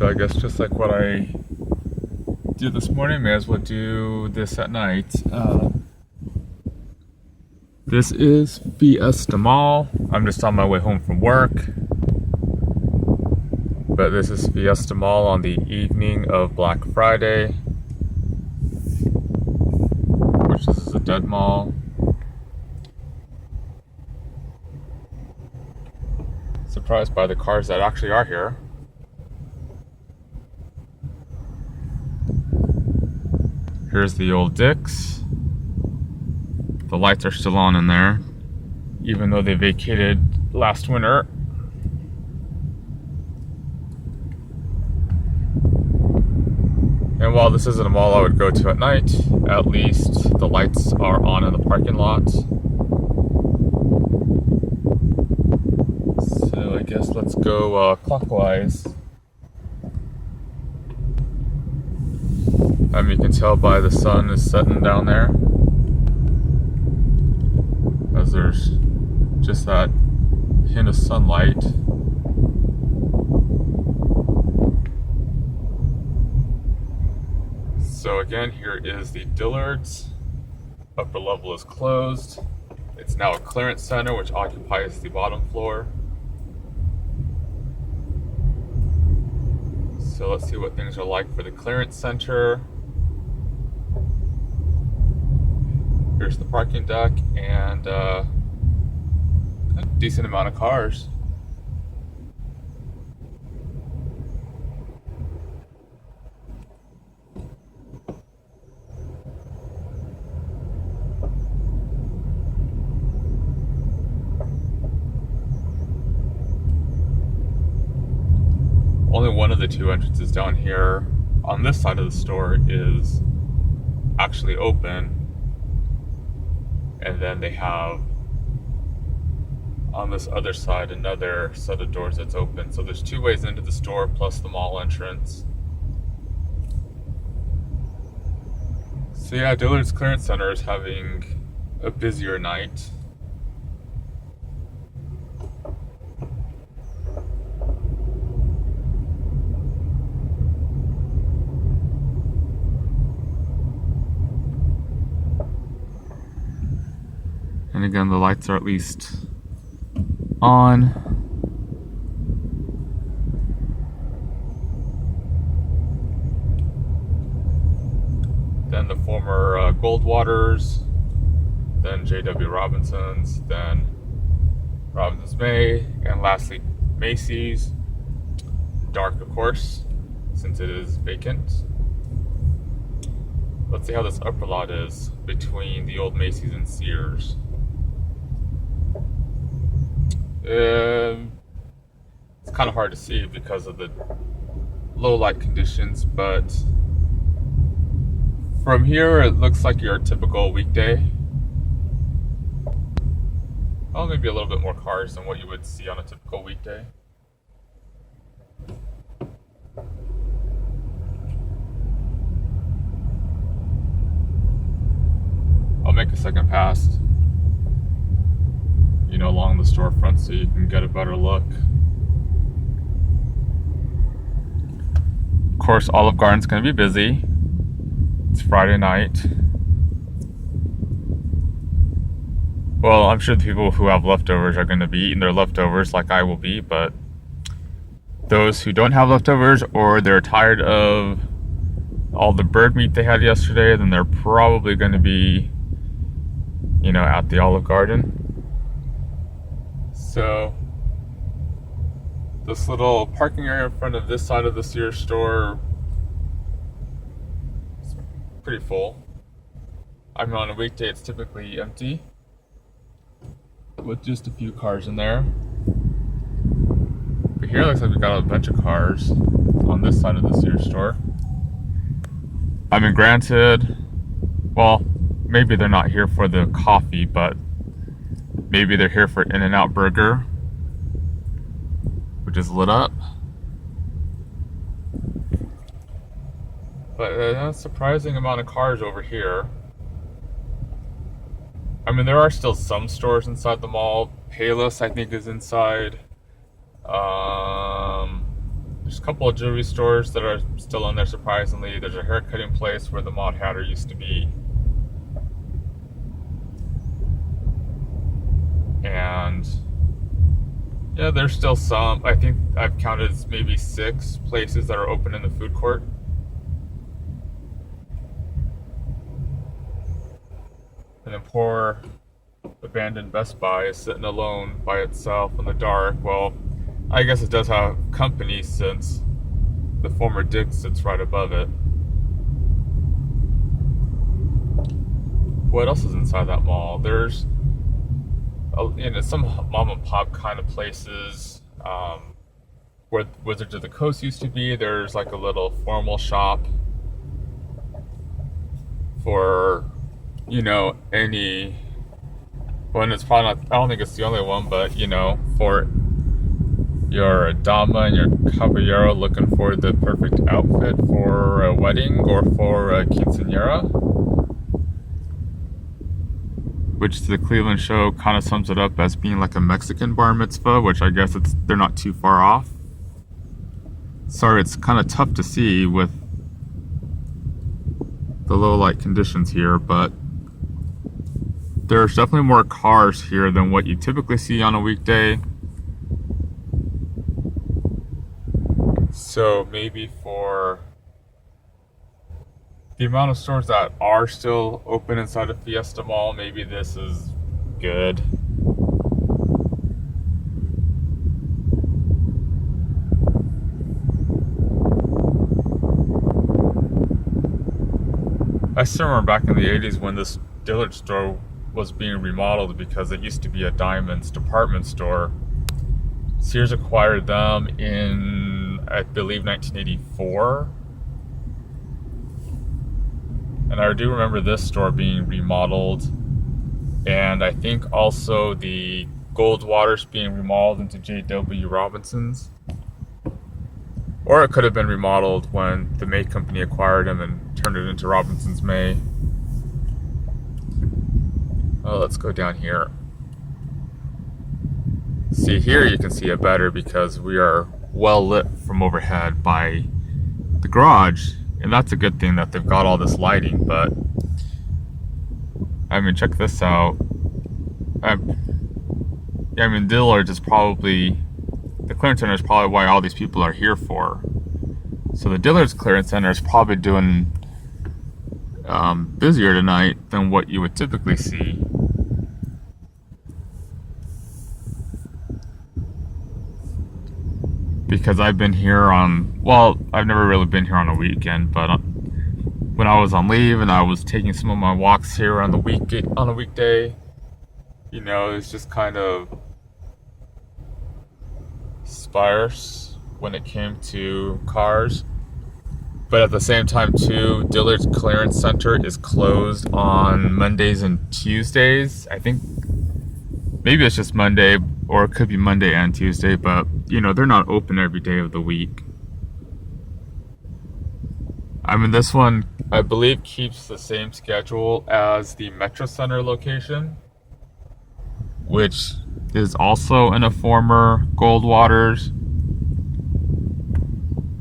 So I guess just like what I did this morning, may as well do this at night. This is Fiesta Mall. I'm just on my way home from work. But this is Fiesta Mall on the evening of Black Friday, which this is a dead mall. Surprised by the cars that actually are here. Here's the old Dick's. The lights are still on in there, even though they vacated last winter. And while this isn't a mall I would go to at night, at least the lights are on in the parking lot. So I guess let's go clockwise. You can tell by the sun is setting down there, as there's just that hint of sunlight. So again, here is the Dillard's. Upper level is closed. It's now a clearance center which occupies the bottom floor. So let's see what things are like for the clearance center. Here's the parking deck and a decent amount of cars. Only one of the two entrances down here on this side of the store is actually open. And then they have on this other side another set of doors that's open. So there's two ways into the store plus the mall entrance. So yeah, Dillard's Clearance Center is having a busier night. And again, the lights are at least on. Then the former Goldwater's, then J.W. Robinson's, then Robinson's May, and lastly Macy's. Dark, of course, since it is vacant. Let's see how this upper lot is between the old Macy's and Sears. It's kind of hard to see because of the low light conditions, but from here it looks like your typical weekday. Well, maybe a little bit more cars than what you would see on a typical weekday. I'll make a second pass, along the storefront so you can get a better look. Of course, Olive Garden's going to be busy. It's Friday night. Well, I'm sure the people who have leftovers are going to be eating their leftovers like I will be, but those who don't have leftovers or they're tired of all the bird meat they had yesterday, then they're probably going to be, at the Olive Garden. So this little parking area in front of this side of the Sears store is pretty full. On a weekday it's typically empty, with just a few cars in there. But here it looks like we got a bunch of cars on this side of the Sears store. Granted, well, maybe they're not here for the coffee, but maybe they're here for In-N-Out Burger, which is lit up. But a surprising amount of cars over here. There are still some stores inside the mall. Payless, I think, is inside. There's a couple of jewelry stores that are still in there, surprisingly. There's a haircutting place where the Mad Hatter used to be. And yeah, there's still some. I think I've counted maybe 6 places that are open in the food court. And then poor abandoned Best Buy is sitting alone by itself in the dark. Well, I guess it does have company since the former Dick's sits right above it. What else is inside that mall? There's some mom and pop kind of places, where Wizards of the Coast used to be. There's like a little formal shop for, any. Well, and it's probably not. I don't think it's the only one, but for your dama and your caballero looking for the perfect outfit for a wedding or for a quinceañera. Which the Cleveland show kind of sums it up as being like a Mexican bar mitzvah, which I guess they're not too far off. Sorry, it's kind of tough to see with the low light conditions here, but there's definitely more cars here than what you typically see on a weekday. So maybe for the amount of stores that are still open inside of Fiesta Mall, maybe this is good. I still remember back in the 80s when this Dillard store was being remodeled because it used to be a Diamonds department store. Sears acquired them in, I believe, 1984. And I do remember this store being remodeled. And I think also the Goldwater's being remodeled into J.W. Robinson's. Or it could have been remodeled when the May Company acquired them and turned it into Robinson's May. Oh, let's go down here. See, here you can see it better because we are well lit from overhead by the garage. And that's a good thing that they've got all this lighting, but I mean, check this out. Dillard is probably, the clearance center is probably why all these people are here for. So the Dillard's clearance center is probably doing busier tonight than what you would typically see. Because I've been here I've never really been here on a weekend, but when I was on leave and I was taking some of my walks here on a weekday, it's just kind of sparse when it came to cars. But at the same time too, Dillard's Clearance Center is closed on Mondays and Tuesdays. I think maybe it's just Monday, or it could be Monday and Tuesday, but they're not open every day of the week. I mean, this one, I believe, keeps the same schedule as the Metro Center location, which is also in a former Goldwater's.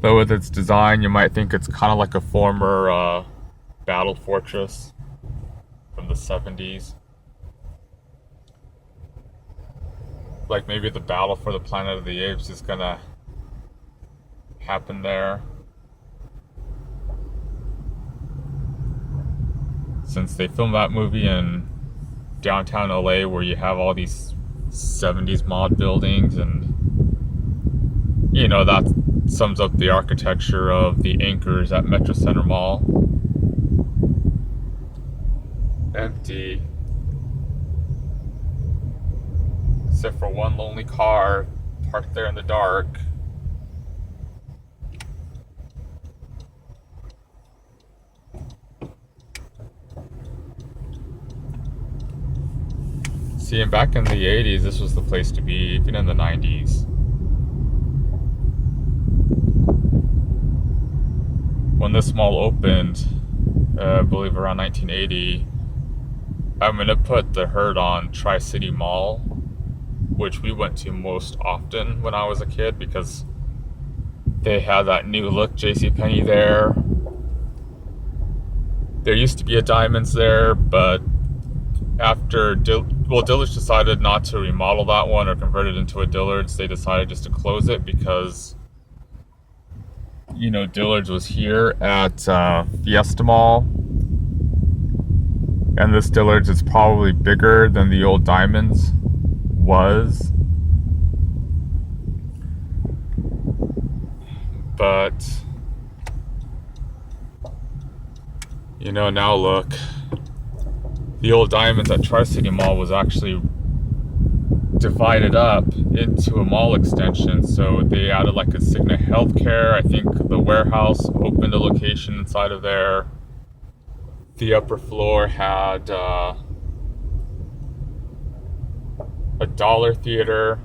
Though with its design, you might think it's kind of like a former Battle Fortress from the 70s. Like maybe the battle for the Planet of the Apes is gonna happen there. Since they filmed that movie in downtown LA where you have all these 70s mod buildings, and that sums up the architecture of the anchors at Metro Center Mall. Empty. Except for one lonely car parked there in the dark. See, and back in the 80s, this was the place to be, even in the 90s. When this mall opened, I believe around 1980, I'm going to put the herd on Tri-City Mall, which we went to most often when I was a kid, because They had that new look JCPenney there. There used to be a Diamonds there, but after Dillard's decided not to remodel that one or convert it into a Dillard's, they decided just to close it because, Dillard's was here at Fiesta Mall, and this Dillard's is probably bigger than the old Diamonds was. But now look, the old Diamonds at Tri-City Mall was actually divided up into a mall extension. So they added like a Cigna Healthcare. I think the warehouse opened a location inside of there. The upper floor had a dollar theater.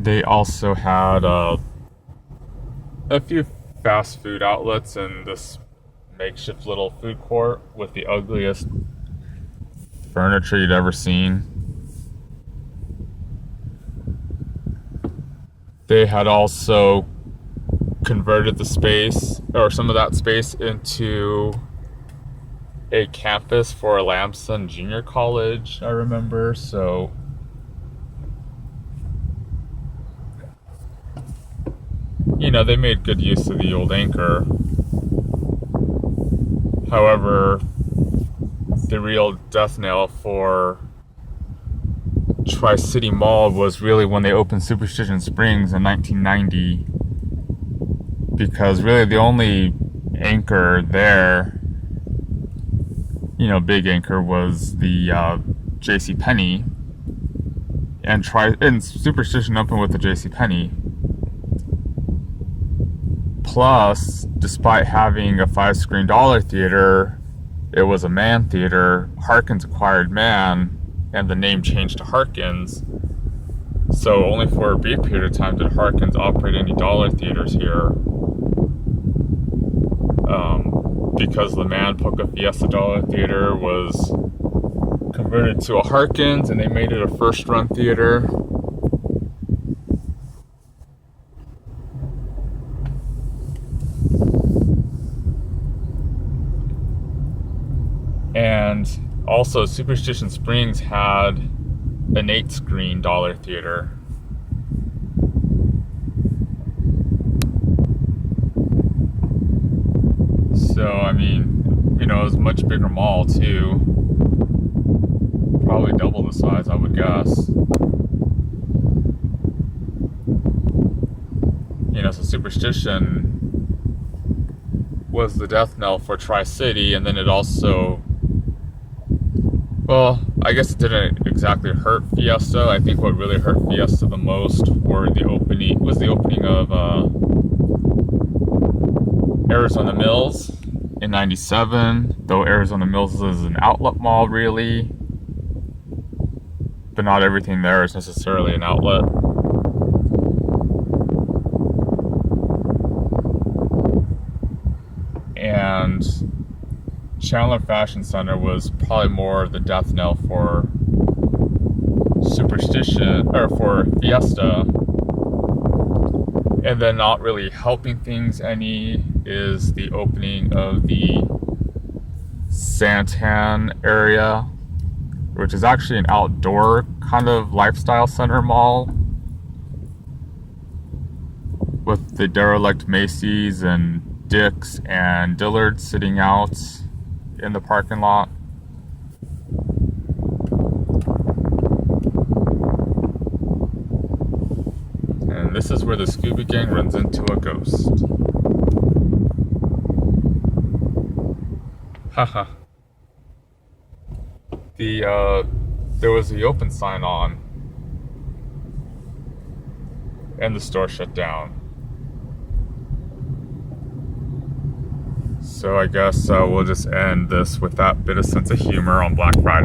They also had a few fast food outlets in this makeshift little food court with the ugliest furniture you'd ever seen. They had also converted the space, or some of that space, into a campus for Lamson Junior College, I remember. So they made good use of the old anchor. However, the real death knell for Tri-City Mall was really when they opened Superstition Springs in 1990, because really the only anchor there, big anchor, was the JCPenney, and Superstition opened with the JCPenney. Plus, despite having a 5-screen dollar theater, it was a Mann theater. Harkins acquired Mann, and the name changed to Harkins. So only for a brief period of time did Harkins operate any dollar theaters here. Because the Mann Polka Fiesta Dollar Theater was converted to a Harkins, and they made it a first-run theater. And also, Superstition Springs had an 8-screen dollar theater. So, it was a much bigger mall too. Probably double the size, I would guess. So Superstition was the death knell for Tri-City, and then it also, well, I guess it didn't exactly hurt Fiesta. I think what really hurt Fiesta the most was the opening of Arizona Mills in '97. Though Arizona Mills is an outlet mall, really, but not everything there is necessarily an outlet. And Chandler Fashion Center was probably more the death knell for Superstition, or for Fiesta. And then not really helping things any is the opening of the Santan area, which is actually an outdoor kind of lifestyle center mall with the derelict Macy's and Dick's and Dillard sitting out in the parking lot. And this is where the Scooby Gang runs into a ghost. Haha. There was the open sign on, and the store shut down. So I guess we'll just end this with that bit of sense of humor on Black Friday.